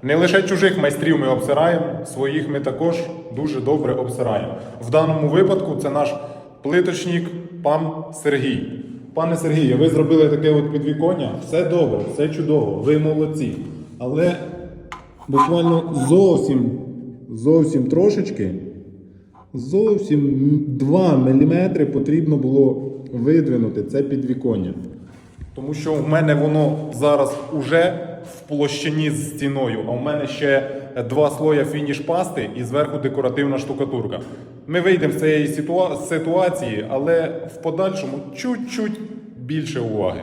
Не лише чужих майстрів ми обсираємо, своїх ми також дуже добре обсираємо. В даному випадку це наш плиточник пан Сергій. Пане Сергію, ви зробили таке от підвіконня, все добре, все чудово, ви молодці. Але буквально зовсім трошечки, зовсім 2 мм потрібно було видвинути це підвіконня. Тому що в мене воно зараз уже в площині з стіною, а в мене ще 2 слоя фініш пасти і зверху декоративна штукатурка. Ми вийдемо з цієї ситуації, але в подальшому чуть-чуть більше уваги.